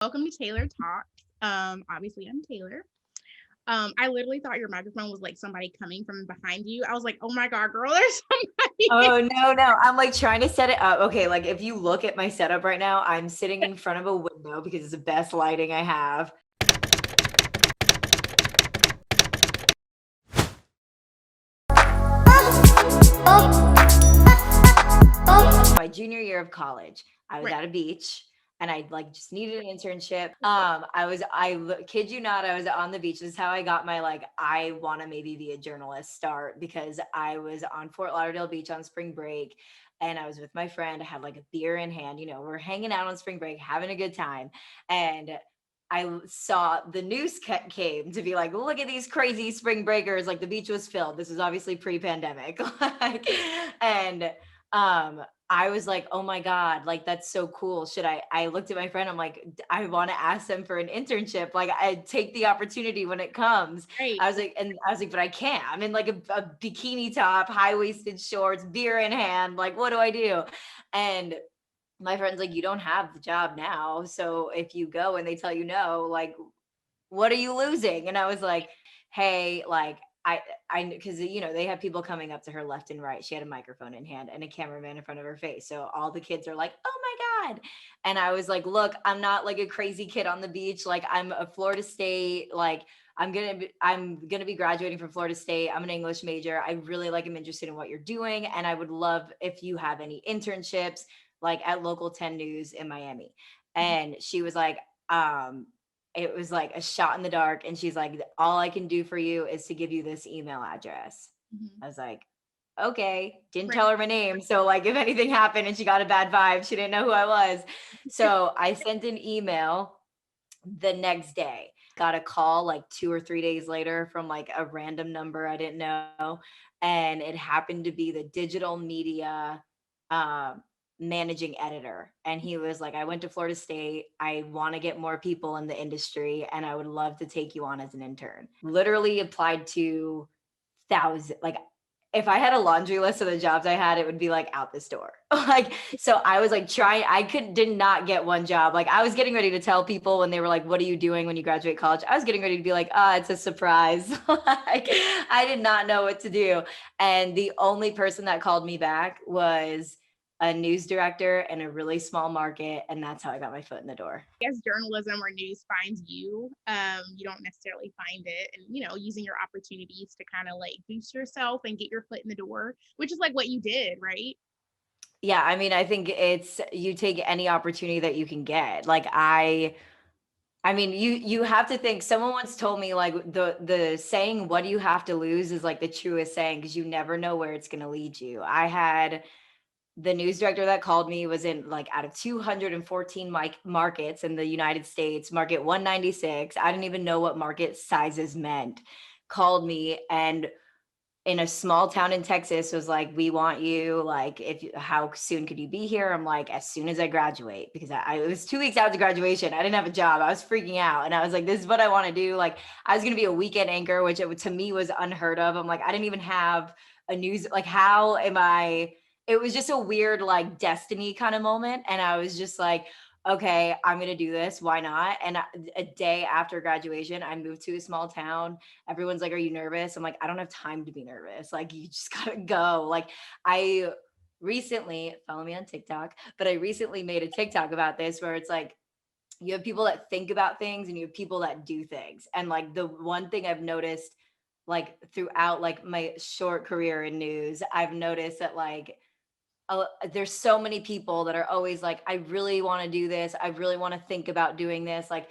Welcome to Taylor Talks. Obviously, I'm Taylor. I literally thought your microphone was like somebody coming from behind you. I was like, oh my God, girl, there's somebody. Oh, no, no. I'm like trying to set it up. Okay, like if you look at my setup right now, I'm sitting in front of a window because it's the best lighting I have. My junior year of college, I was Right. at a beach and I like just needed an internship. Kid you not, I was on the beach. This is how I got my like I want to maybe be a journalist start because I was on Fort Lauderdale Beach on spring break and I was with my friend. I had like a beer in hand, we're hanging out on spring break, having a good time. And saw the news came to be like, look at these crazy spring breakers. Like the beach was filled. This was obviously pre-pandemic. And I was like, oh my God, like that's so cool. I looked at my friend, I'm like, I want to ask them for an internship. Like I take the opportunity when it comes. Right. I was like, but I can't. I'm in like a bikini top, high-waisted shorts, beer in hand. Like, what do I do? And my friend's like, you don't have the job now. So if you go and they tell you no, like, what are you losing? And I was like, hey, like, because they have people coming up to her left and right. She had a microphone in hand and a cameraman in front of her face. So all the kids are like, oh my God. And I was like, look, I'm not like a crazy kid on the beach. Like, I'm a Florida State, like, I'm gonna be graduating from Florida State. I'm an English major. I really like am interested in what you're doing. And I would love if you have any internships like at Local 10 News in Miami. And she was like, it was like a shot in the dark. And she's like, all I can do for you is to give you this email address. Mhm. I was like, okay. Didn't Right. tell her my name. So, like, if anything happened and she got a bad vibe, she didn't know who I was. So, I sent an email the next day. Got a call like 2 or 3 days later from like a random number I didn't know. And it happened to be the digital media um, managing editor. And he was like, I went to Florida State. I want to get more people in the industry and I would love to take you on as an intern. Literally applied to thousand, like if I had a laundry list of the jobs I had, it would be like out this door. Like, so I was like trying, did not get one job. Like I was getting ready to tell people when they were like, what are you doing when you graduate college? I was getting ready to be like, it's a surprise. Like I did not know what to do. And the only person that called me back was a news director in a really small market. And that's how I got my foot in the door. As journalism or news finds you, you don't necessarily find it. And, using your opportunities to kind of like boost yourself and get your foot in the door, which is like what you did, right? Yeah, I mean, I think it's you take any opportunity that you can get. I mean, you have to think someone once told me like the saying what do you have to lose is like the truest saying because you never know where it's going to lead you. I had the news director that called me was in like out of 214 markets in the United States, market 196. I didn't even know what market sizes meant. Called me and in a small town in Texas was like, we want you, like, how soon could you be here? I'm like, as soon as I graduate, because it was 2 weeks after graduation. I didn't have a job. I was freaking out. And I was like, this is what I want to do. Like, I was going to be a weekend anchor, which to me was unheard of. I'm like, I didn't even have a news, like, how am I? It was just a weird, like, destiny kind of moment. And I was just like, okay, I'm going to do this. Why not? And a day after graduation, I moved to a small town. Everyone's like, are you nervous? I'm like, I don't have time to be nervous. Like, you just gotta go. Like, I recently follow me on TikTok, but I recently made a TikTok about this where it's like, you have people that think about things and you have people that do things. And like the one thing I've noticed like throughout like my short career in news, I've noticed that like there's so many people that are always like, I really want to do this. I really want to think about doing this. Like,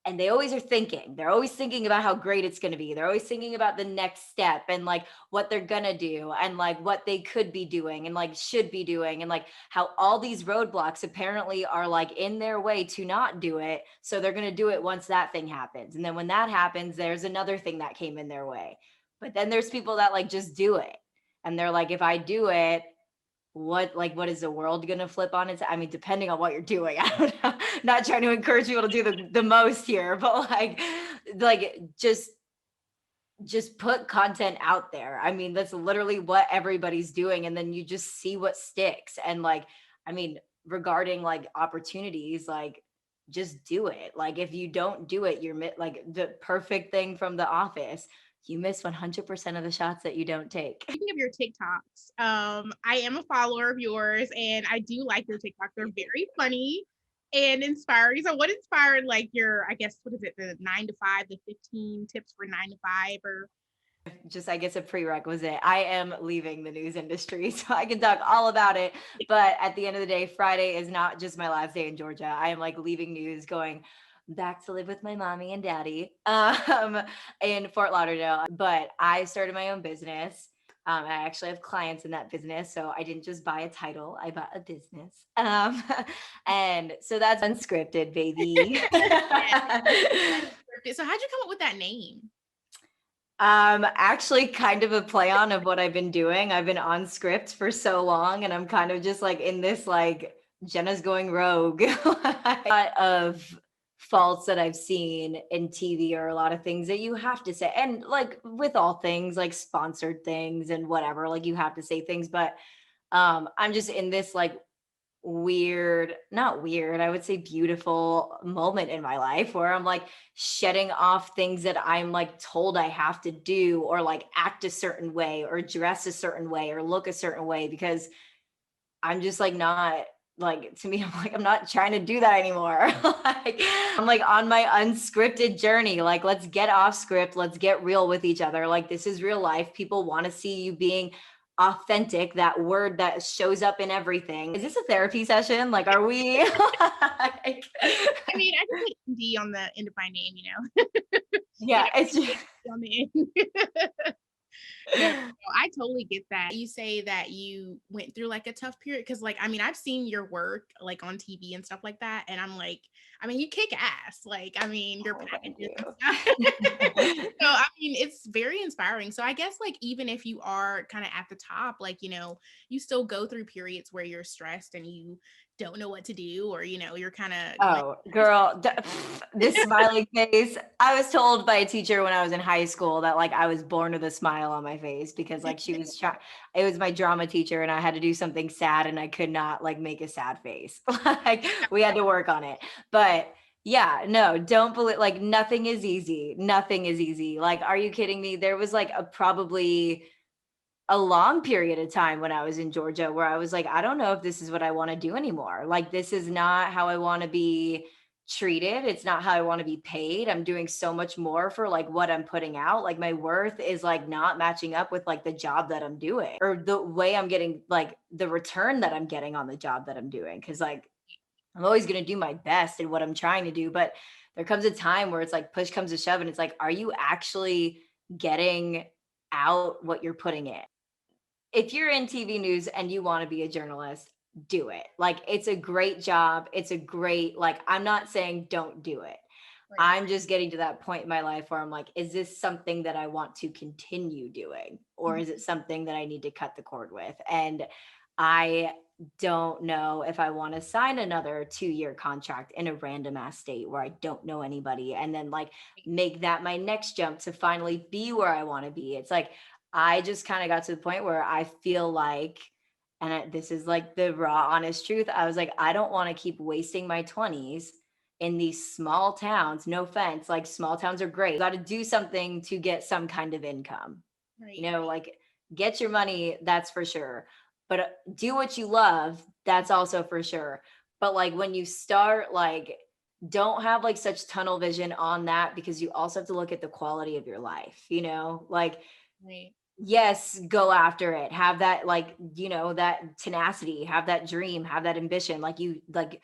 and they always are thinking. They're always thinking about how great it's going to be. They're always thinking about the next step and like what they're going to do and like what they could be doing and like should be doing and like how all these roadblocks apparently are like in their way to not do it. So they're going to do it once that thing happens. And then when that happens, there's another thing that came in their way. But then there's people that like just do it. And they're like, if I do it, what is the world gonna flip on its, I mean, depending on what you're doing. I don't know, not trying to encourage people to do the most here, but like just put content out there. I mean, that's literally what everybody's doing, and then you just see what sticks. And like, I mean, regarding like opportunities, like just do it. Like if you don't do it, you're like the perfect thing from The Office. You miss 100% of the shots that you don't take. Speaking of your TikToks, I am a follower of yours and I do like your TikToks. They're very funny and inspiring. So what inspired like your, I guess, what is it, the 9 to 5, the 15 tips for 9 to 5 or Just, I guess, a prerequisite. I am leaving the news industry, so I can talk all about it. But at the end of the day, Friday is not just my last day in Georgia. I am like leaving news, going back to live with my mommy and daddy in Fort Lauderdale. But I started my own business. I actually have clients in that business, so I didn't just buy a title; I bought a business. And so that's unscripted, baby. yeah. So how'd you come up with that name? Actually kind of a play on of what I've been doing. I've been on script for so long and I'm kind of just like in this like Jenna's going rogue. A lot of faults that I've seen in TV are a lot of things that you have to say. And like with all things like sponsored things and whatever, like you have to say things, but I'm just in this like weird, not weird, I would say beautiful moment in my life where I'm like shedding off things that I'm like told I have to do or like act a certain way or dress a certain way or look a certain way because I'm just like not like to me I'm not trying to do that anymore. Like I'm like on my unscripted journey, like let's get off script, let's get real with each other, like this is real life, people want to see you being authentic, that word that shows up in everything. Is this a therapy session? Like are we like... I mean, I can put D on the end of my name, you know. Yeah, it's just... on the end. No, I totally get that. You say that you went through like a tough period because, like, I mean, I've seen your work like on TV and stuff like that, and I'm like, I mean, you kick ass. Like, I mean, your Oh, thank packages you. and stuff. So, I mean, it's very inspiring. So, I guess like even if you are kind of at the top, like you still go through periods where you're stressed and you don't know what to do, or you're kind of going. Oh, girl, this smiling face. I was told by a teacher when I was in high school that like I was born with a smile on my face because like she was it was my drama teacher and I had to do something sad and I could not like make a sad face. Like we had to work on it. But yeah, no, don't believe, like nothing is easy. Nothing is easy. Like, are you kidding me? There was like probably a long period of time when I was in Georgia where I was like, I don't know if this is what I want to do anymore. Like, this is not how I want to be treated. It's not how I want to be paid. I'm doing so much more for like what I'm putting out. Like, my worth is like not matching up with like the job that I'm doing or the way I'm getting like the return that I'm getting on the job that I'm doing. Cause like, I'm always going to do my best in what I'm trying to do. But there comes a time where it's like push comes to shove and it's like, are you actually getting out what you're putting in? If you're in TV news and you want to be a journalist, do it. Like it's a great job. It's a great, like, I'm not saying don't do it. Right. I'm just getting to that point in my life where I'm like, is this something that I want to continue doing? Or is it something that I need to cut the cord with? And I don't know if I want to sign another 2-year contract in a random ass state where I don't know anybody and then like make that my next jump to finally be where I want to be. It's like, I just kind of got to the point where I feel like, and this is like the raw, honest truth. I was like, I don't want to keep wasting my 20s in these small towns. No offense, like small towns are great. Got to do something to get some kind of income. Right. You know, like get your money, that's for sure. But do what you love, that's also for sure. But like when you start, like, don't have like such tunnel vision on that because you also have to look at the quality of your life, you know, like, Right. yes, go after it, have that like, you know, that tenacity, have that dream, have that ambition, like you like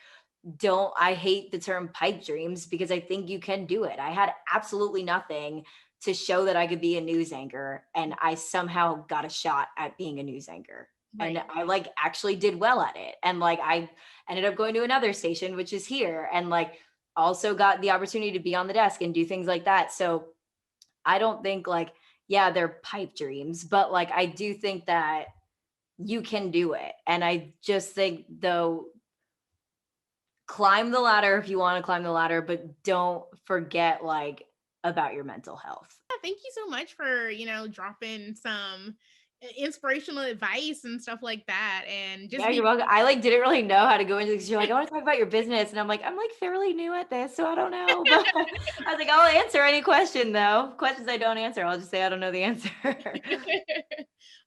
don't, I hate the term pipe dreams because I think you can do it. I had absolutely nothing to show that I could be a news anchor and I somehow got a shot at being a news anchor. Right. And I like actually did well at it. And like I ended up going to another station, which is here, and like also got the opportunity to be on the desk and do things like that. So I don't think like, yeah, they're pipe dreams, but like I do think that you can do it. And I just think though, climb the ladder if you want to climb the ladder, but don't forget like about your mental health. Yeah, thank you so much for dropping some inspirational advice and stuff like that, and just Yeah, be you're welcome. I like didn't really know how to go into this. You're like, I want to talk about your business. And I'm like fairly new at this, so I don't know. But I was like, I'll answer any question though. Questions I don't answer, I'll just say I don't know the answer.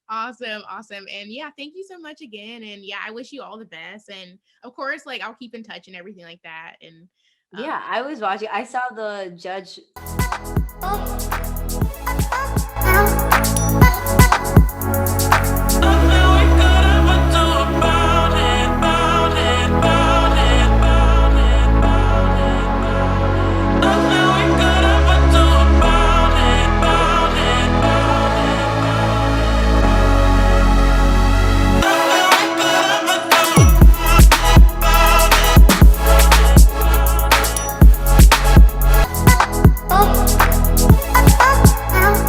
awesome, awesome. And yeah, thank you so much again. And yeah, I wish you all the best. And of course, like I'll keep in touch and everything like that. And Yeah, I was watching. I saw the judge